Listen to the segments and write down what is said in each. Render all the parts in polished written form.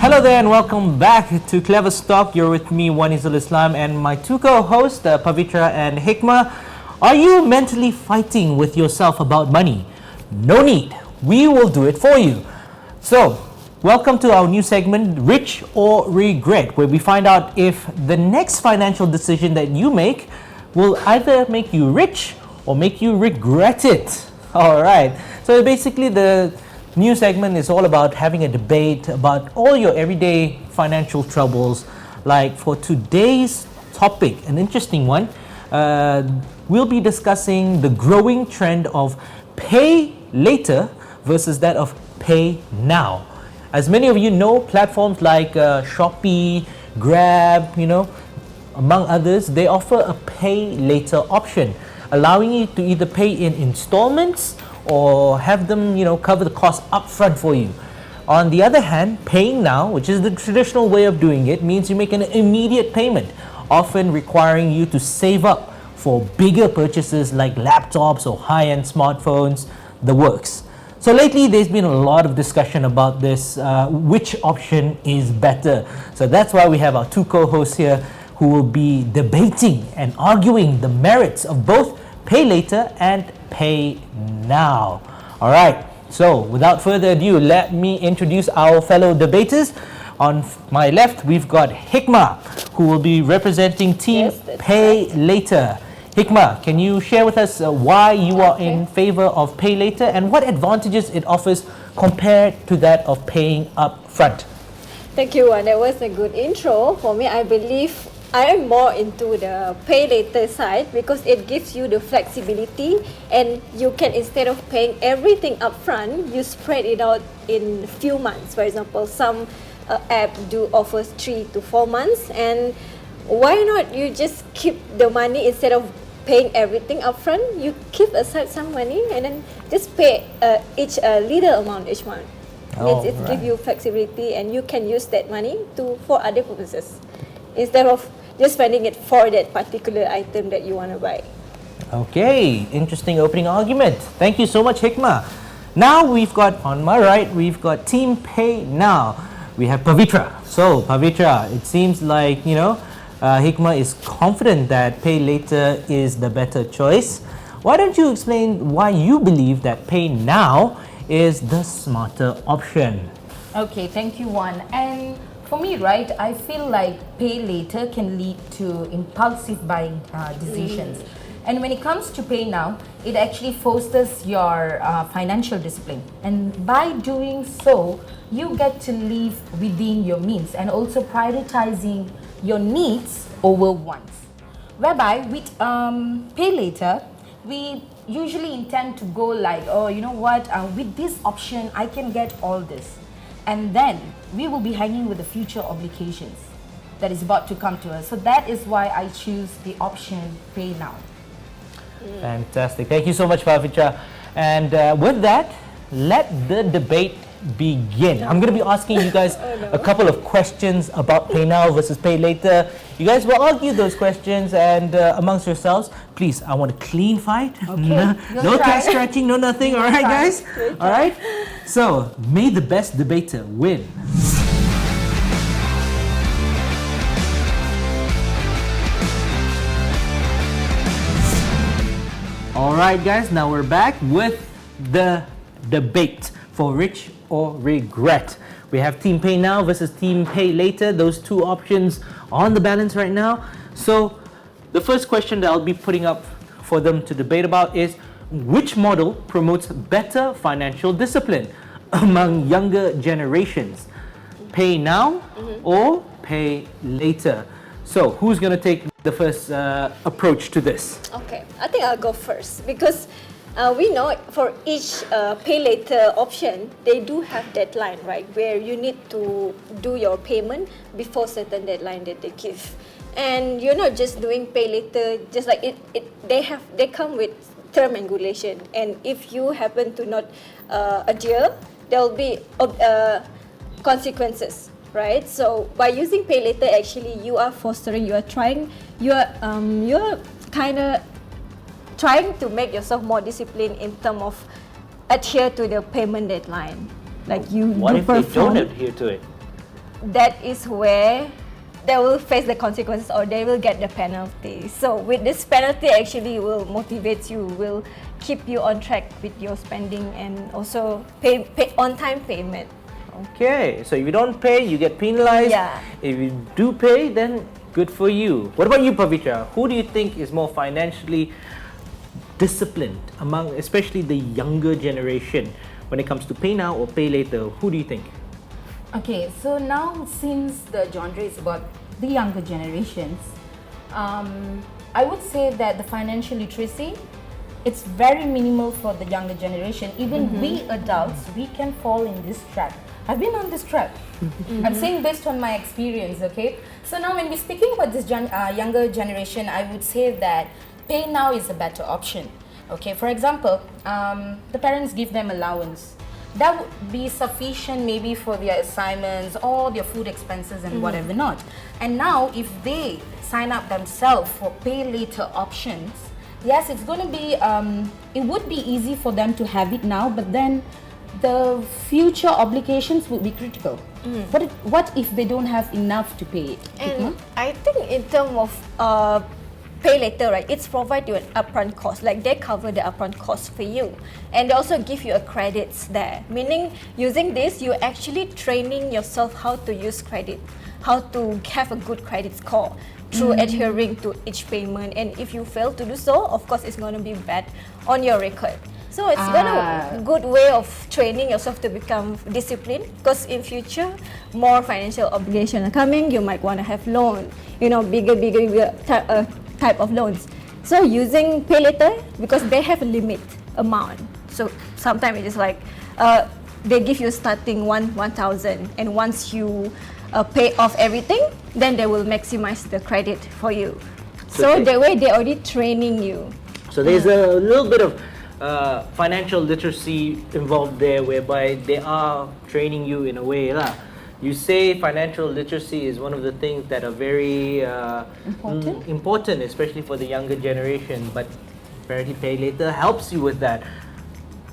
Hello there and welcome back to Clever Stock. You're with me, Wanizul Islam, and my two co-hosts, Pavitra and Hikmah. Are you mentally fighting with yourself about money? No need. We will do it for you. So, welcome to our new segment, Rich or Regret, where we find out if the next financial decision that you make will either make you rich or make you regret it. All right. So basically the new segment is all about having a debate about all your everyday financial troubles. Like for today's topic, an interesting one, we'll be discussing the growing trend of pay later versus that of pay now. As many of you know, platforms like Shopee, Grab, among others, they offer a pay later option, allowing you to either pay in installments or have them, cover the cost upfront for you. On the other hand, paying now, which is the traditional way of doing it, means you make an immediate payment, often requiring you to save up for bigger purchases like laptops or high-end smartphones, the works. So lately, there's been a lot of discussion about this, which option is better. So that's why we have our two co-hosts here who will be debating and arguing the merits of both pay later and pay now. All right, so without further ado, let me introduce our fellow debaters. On my left, we've got Hikmah, who will be representing Team Pay Later. Hikmah, can you share with us why you are in favor of pay later and what advantages it offers compared to that of paying up front? Thank you, Wan. That was a good intro. For me, I believe I am more into the pay later side because it gives you the flexibility and you can, instead of paying everything upfront, you spread it out in few months. For example, some app do offers 3 to 4 months, and why not you just keep the money instead of paying everything upfront? You keep aside some money and then just pay each little amount each month. It gives you flexibility and you can use that money for other purposes instead of just spending it for that particular item that you want to buy. Okay, interesting opening argument. Thank you so much, Hikmah. Now we've got, on my right, we've got Team Pay Now. We have Pavitra. So, Pavitra, it seems like, Hikmah is confident that pay later is the better choice. Why don't you explain why you believe that pay now is the smarter option? Okay, thank you, Juan. And for me, right, I feel like pay later can lead to impulsive buying decisions. And when it comes to pay now, it actually fosters your financial discipline. And by doing so, you get to live within your means and also prioritizing your needs over wants. Whereby with pay later, we usually intend to go like, oh, you know what, with this option, I can get all this. And then we will be hanging with the future obligations that is about to come to us. So that is why I choose the option pay now. Fantastic. Thank you so much, Pavitra. And with that, let the debate begin. I'm going to be asking you guys a couple of questions about pay now versus pay later. You guys will argue those questions and amongst yourselves. Please, I want a clean fight. Okay. No cat scratching, no nothing. All right, guys? All right? So, may the best debater win. All right, guys, now we're back with the debate for rich or regret. We have Team Pay Now versus Team Pay Later, those two options on the balance right now. So the first question that I'll be putting up for them to debate about is, which model promotes better financial discipline among younger generations? Pay now or pay later? So who's going to take the first approach to this? Okay, I think I'll go first because we know for each pay later option, they do have deadline, right? Where you need to do your payment before certain deadline that they give. And you're not just doing pay later, just like they come with term and regulation. And if you happen to not adhere, there will be consequences, right? So by using pay later, actually you are kind of trying to make yourself more disciplined in terms of adhere to the payment deadline. Like you What do if they perform. don't adhere to it? that is where they will face the consequences or they will get the penalty. So with this penalty actually will motivate you, will keep you on track with your spending and also pay on time payment. Okay, so if you don't pay, you get penalized. Yeah. If you do pay, then good for you. What about you, Pavitra? Who do you think is more financially disciplined among, especially the younger generation, when it comes to pay now or pay later? Who do you think? Okay, so now since the genre is about the younger generations, I would say that the financial literacy, it's very minimal for the younger generation. Even we adults, we can fall in this trap. I've been on this trap. I'm saying based on my experience, okay? So now when we're speaking about this younger generation, I would say that pay now is a better option. Okay, for example, the parents give them allowance. That would be sufficient maybe for their assignments or their food expenses and whatever not. And now if they sign up themselves for pay later options, yes, it's going to be, it would be easy for them to have it now, but then the future obligations would be critical. But what if they don't have enough to pay it? And I think in terms of pay later, right, it's provide you an upfront cost, like they cover the upfront cost for you, and they also give you a credits there, meaning using this you're actually training yourself how to use credit, how to have a good credit score through adhering to each payment. And if you fail to do so, of course it's going to be bad on your record. So it's gonna good way of training yourself to become disciplined, because in future more financial obligations are coming. You might want to have loan, bigger type of loans. So using pay later, because they have a limit amount. So sometimes it is like they give you starting 1,000, and once you pay off everything, then they will maximize the credit for you. So that way they're already training you. So there's a little bit of financial literacy involved there, whereby they are training you in a way lah. You say financial literacy is one of the things that are very important, especially for the younger generation, but apparently pay later helps you with that.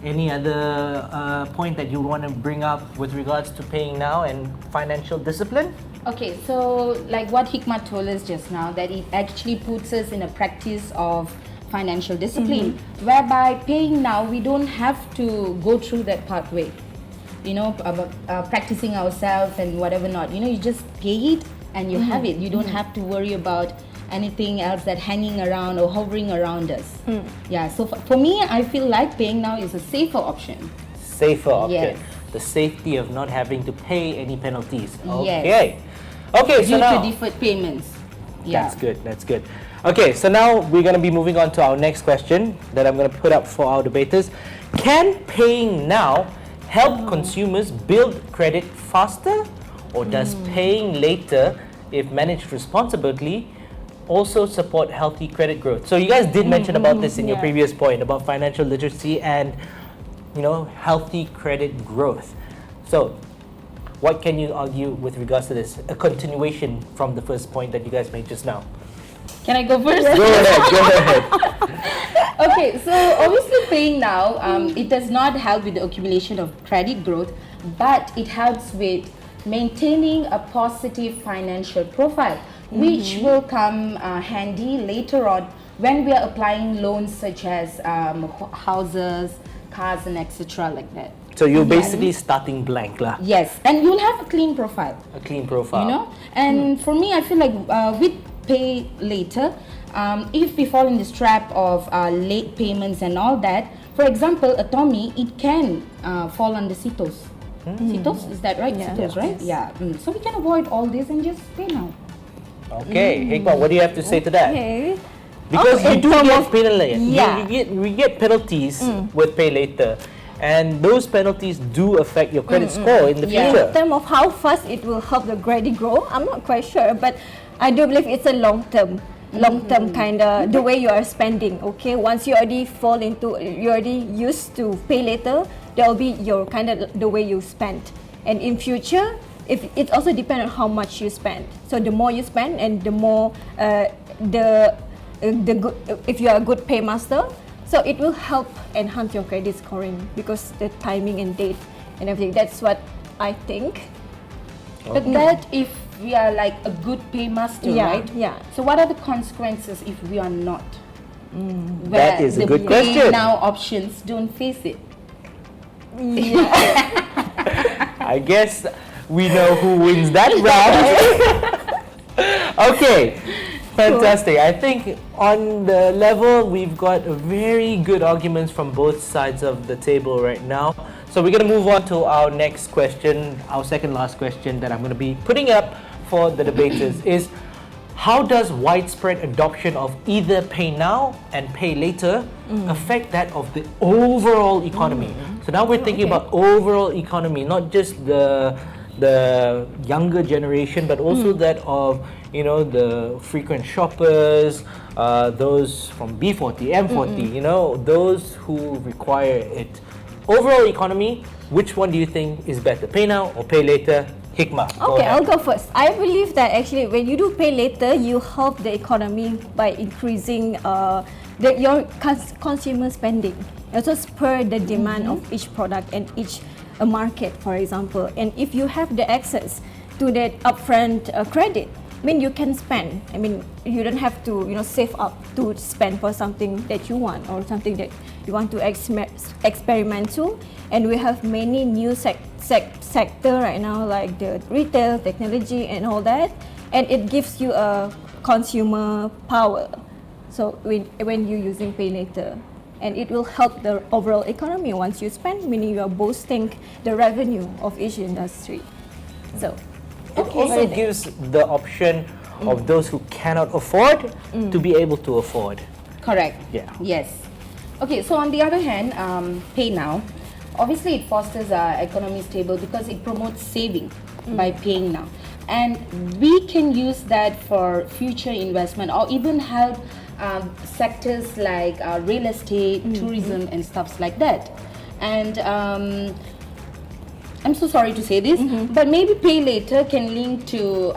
Any other point that you want to bring up with regards to paying now and financial discipline? Okay, so like what Hikmat told us just now, that it actually puts us in a practice of financial discipline, whereby paying now, we don't have to go through that pathway, about practicing ourselves and whatever not. You just pay it and you have it. You don't have to worry about anything else that hanging around or hovering around us. Yeah, so for me, I feel like paying now is a safer option. Safer option. Yes. The safety of not having to pay any penalties. Yes. Okay. Okay, so Due now to deferred payments. Yeah. That's good. Okay, so now we're going to be moving on to our next question that I'm going to put up for our debaters. Can paying now help consumers build credit faster, or does paying later, if managed responsibly, also support healthy credit growth? So you guys did mention about this in your previous point about financial literacy and healthy credit growth. So what can you argue with regards to this? A continuation from the first point that you guys made just now. Can I go first? Go ahead. Okay, so obviously paying now, it does not help with the accumulation of credit growth, but it helps with maintaining a positive financial profile, which will come handy later on when we are applying loans such as houses, cars, and etc. like that. So you're basically starting blank lah. Yes, and you'll have a clean profile. A clean profile. And for me, I feel like with pay later, if we fall in this trap of late payments and all that, for example, a Tommy, it can fall under CITOS. CITOS, is that right? Yeah. CITOS, right? Yes. Yeah. So we can avoid all this and just pay now. Okay, Hikmah, what do you have to say to that? Okay. Because you do get penalized. Yeah. We get penalties with pay later, and those penalties do affect your credit score in the future. In terms of how fast it will help the credit grow, I'm not quite sure, but I do believe it's a long-term kind of the way you are spending. Okay, once you already you're already used to pay later, that will be your kind of the way you spend. And in future, if it also depends on how much you spend. So the more you spend, and the more the good, if you are a good paymaster, so it will help enhance your credit scoring because the timing and date and everything. That's what I think. But that if we are like a good paymaster, Yeah, right? yeah. So what are the consequences if we are not? That is a good The question. pay now options don't face it. I guess we know who wins that round. Okay, fantastic. I think on the level we've got very good arguments from both sides of the table right now. So we're going to move on to our next question, our second last question that I'm going to be putting up for the debaters is, how does widespread adoption of either pay now and pay later affect that of the overall economy? So now we're thinking about overall economy, not just the younger generation, but also that of, you know, the frequent shoppers, those from B40, M40, you know, those who require it. Overall economy, which one do you think is better, pay now or pay later? Hikmah, go Okay, ahead. I'll go first. I believe that actually when you do pay later, you help the economy by increasing your consumer spending. Also spur the demand of each product and each market, for example. And if you have the access to that upfront credit, I mean, you can spend. I mean, you don't have to, you know, save up to spend for something that you want or something that you want to experiment to. And we have many new sector right now, like the retail, technology, and all that. And it gives you a consumer power. So when you're using pay later, and it will help the overall economy once you spend, meaning you are boosting the revenue of each industry. So. It also gives the option of those who cannot afford to be able to afford. Correct. Yeah. Yes. Okay, so on the other hand, pay now, obviously it fosters our economy stable because it promotes saving by paying now. And we can use that for future investment or even help sectors like real estate, tourism and stuffs like that. And I'm so sorry to say this, but maybe pay later can link to,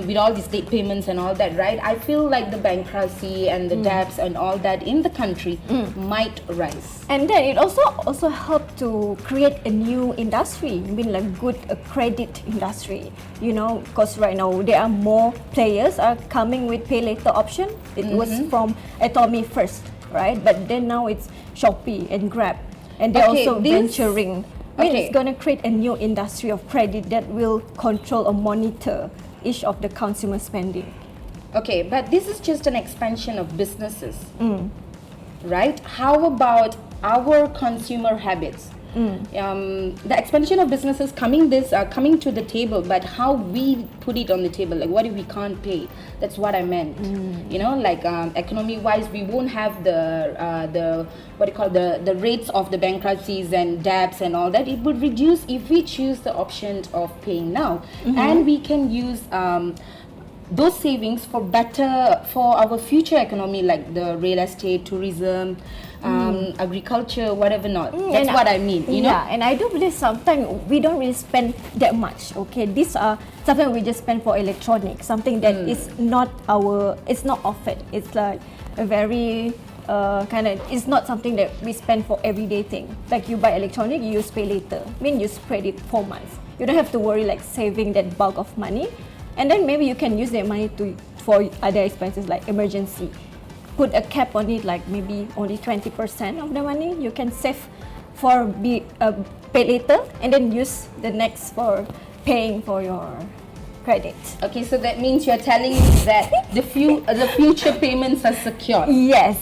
with all these late payments and all that, right? I feel like the bankruptcy and the debts and all that in the country might rise. And then it also helped to create a new industry, I mean like good credit industry, you know, because right now there are more players are coming with pay later option. It was from Atomy first, right? But then now it's Shopee and Grab, and they're also venturing. I mean, it's going to create a new industry of credit that will control or monitor each of the consumer spending. Okay, but this is just an expansion of businesses, right? How about our consumer habits? The expansion of businesses coming to the table, but how we put it on the table, like what if we can't pay? That's what I meant. You know, like economy-wise, we won't have the rates of the bankruptcies and debts and all that. It would reduce if we choose the option of paying now, and we can use those savings for our future economy, like the real estate, tourism, agriculture, whatever not. That's what I mean, you know? Yeah, and I do believe sometimes we don't really spend that much, okay? These are something we just spend for electronics, something that is not it's not offered. It's like a very it's not something that we spend for everyday thing. Like you buy electronic, you use pay later. I mean, you spread it 4 months. You don't have to worry like saving that bulk of money. And then maybe you can use that money for other expenses like emergency. Put a cap on it, like maybe only 20% of the money you can save for pay later, and then use the next for paying for your credit. Okay, so that means you're telling me that the future payments are secure. Yes.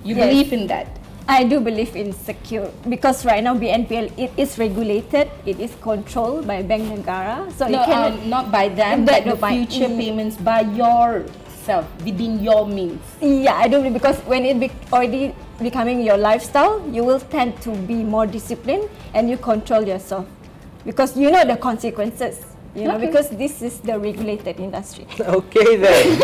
You believe in that? I do believe in secure because right now BNPL it is regulated, it is controlled by Bank Negara, so no, it cannot not by them, but the future payments by yourself within your means. Yeah, I do believe because when it already becoming your lifestyle, you will tend to be more disciplined and you control yourself because you know the consequences. You know, because this is the regulated industry. Okay then.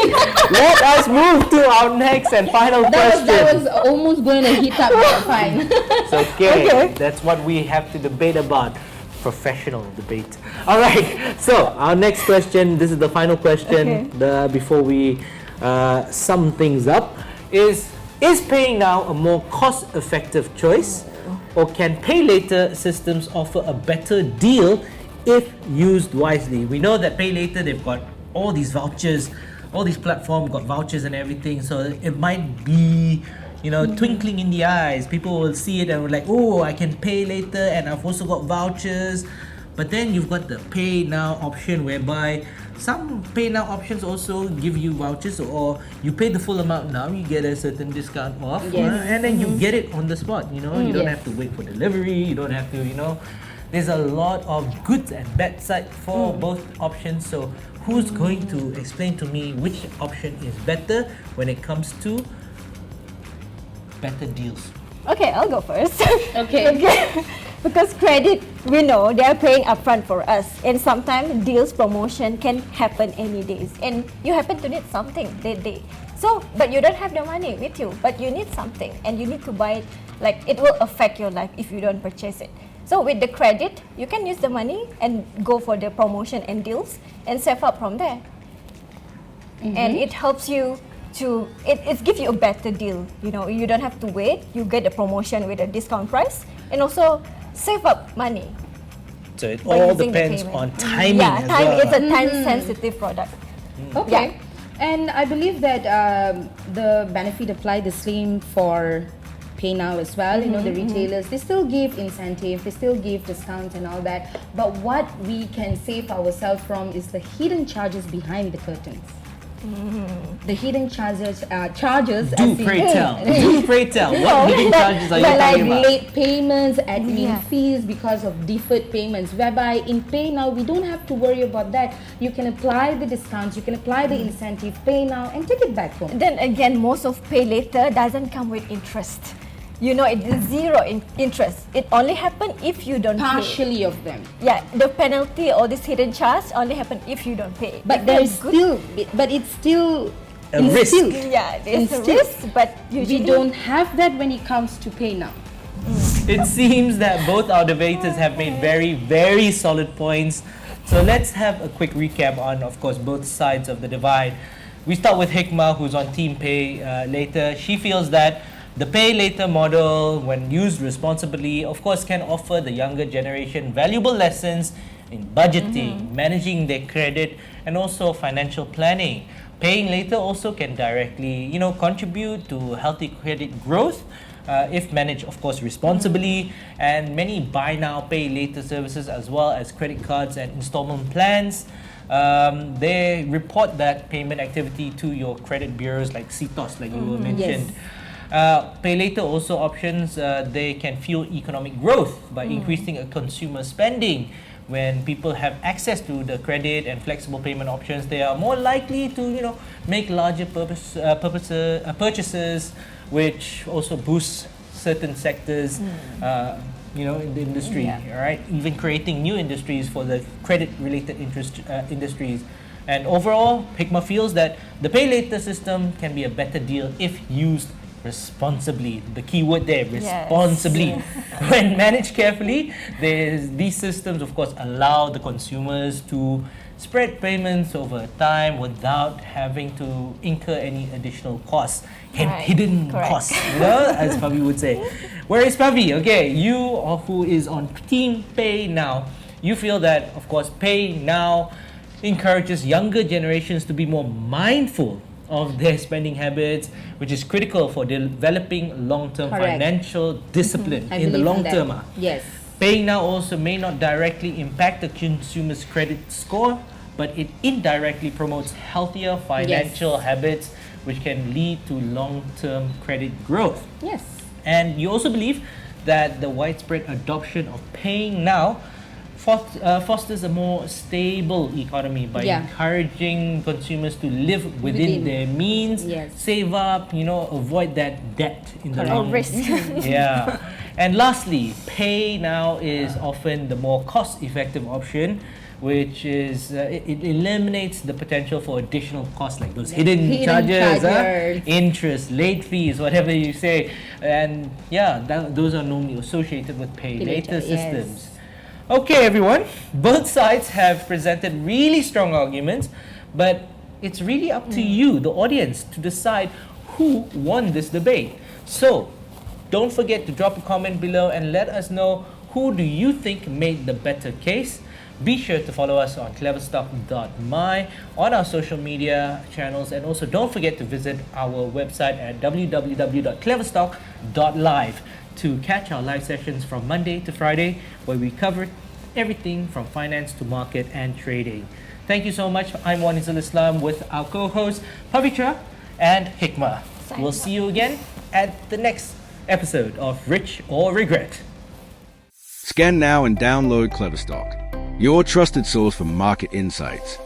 Let us move to our next and final question. That was almost going to hit up, but fine. It's okay. That's what we have to debate about. Professional debate. All right. So our next question. This is the final question. Before we sum things up, is paying now a more cost-effective choice, or can pay later systems offer a better deal if used wisely. We know that Pay Later, they've got all these vouchers, all these platforms got vouchers and everything, so it might be, you know, twinkling in the eyes. People will see it and will like, oh, I can pay later and I've also got vouchers. But then you've got the pay now option, whereby some pay now options also give you vouchers, or you pay the full amount now, you get a certain discount off, and then you get it on the spot. You know, you don't have to wait for delivery, you don't have to, you know, there's a lot of good and bad side for both options. So who's going to explain to me which option is better when it comes to better deals? Okay, I'll go first. Okay. Because credit, we know they are paying upfront for us, and sometimes deals promotion can happen any days, and you happen to need something that day. So, but you don't have the money with you, but you need something, and you need to buy it. Like, it will affect your life if you don't purchase it. So with the credit, you can use the money and go for the promotion and deals and save up from there. And it helps you to, it gives you a better deal. You know, you don't have to wait. You get a promotion with a discount price, and also save up money. So it by all using the depends payment. on timing Yeah, as time. well. It's a time-sensitive product. Okay. And I believe that the benefit apply the same for Pay Now as well. You know, the retailers, they still give incentive, they still give discounts and all that. But what we can save ourselves from is the hidden charges behind the curtains. The hidden charges, Do pray tell. Do pray tell. What hidden charges are you but like talking about? late payments, admin Yeah. fees because of deferred payments, whereby in Pay Now we don't have to worry about that. You can apply the discounts, you can apply the incentive, Pay Now, and take it back home. Then again, most of Pay Later doesn't come with interest. You know, it is zero interest. It only happen if you don't pay. Partially of them. Yeah, the penalty or this hidden charge only happen if you don't pay. But If there you're is good- still, but it's still A risk. instilled. Yeah, there's a Instead, risk, but usually We don't have that when it comes to Pay Now. It seems that both our debaters have made very, very solid points. So let's have a quick recap on, of course, both sides of the divide. We start with Hikmah, who's on Team Pay Later. She feels that the Pay Later model, when used responsibly, of course, can offer the younger generation valuable lessons in budgeting, managing their credit, and also financial planning. Paying later also can directly, you know, contribute to healthy credit growth if managed, of course, responsibly. And many buy now, pay later services, as well as credit cards and installment plans, they report that payment activity to your credit bureaus like CTOS, like you were mentioned. Pay later also options, they can fuel economic growth by increasing a consumer spending. When people have access to the credit and flexible payment options, they are more likely to, you know, make larger purchases, which also boosts certain sectors, you know, in the industry. All right, even creating new industries for the credit-related industries. And overall, Hikmah feels that the pay later system can be a better deal if used responsibly. The key word there, responsibly. When managed carefully, these systems, of course, allow the consumers to spread payments over time without having to incur any additional costs, hidden costs, you know, as Pavi would say. Whereas Pavi, okay, you who is on Team Pay Now, you feel that, of course, Pay Now encourages younger generations to be more mindful of their spending habits, which is critical for developing long-term financial discipline in the long term. Yes. Paying now also may not directly impact the consumer's credit score, but it indirectly promotes healthier financial habits, which can lead to long-term credit growth. Yes. And you also believe that the widespread adoption of paying now fosters a more stable economy by encouraging consumers to live within their means, save up, you know, avoid that debt in the long risk. Yeah. And lastly, Pay Now is often the more cost-effective option, which is it eliminates the potential for additional costs like those hidden charges, interest, late fees, whatever you say. And yeah, those are normally associated with pay later systems. Okay, everyone, both sides have presented really strong arguments, but it's really up to you, the audience, to decide who won this debate. So don't forget to drop a comment below and let us know Who do you think made the better case? Be sure to follow us on cleverstock.my on our social media channels, and also don't forget to visit our website at www.cleverstock.live to catch our live sessions from Monday to Friday, where we cover everything from finance to market and trading. Thank you so much. I'm Wanizul Islam with our co-hosts Pavitra and Hikmah. We'll see you again at the next episode of Rich or Regret. Scan now and download Cleverstock, your trusted source for market insights.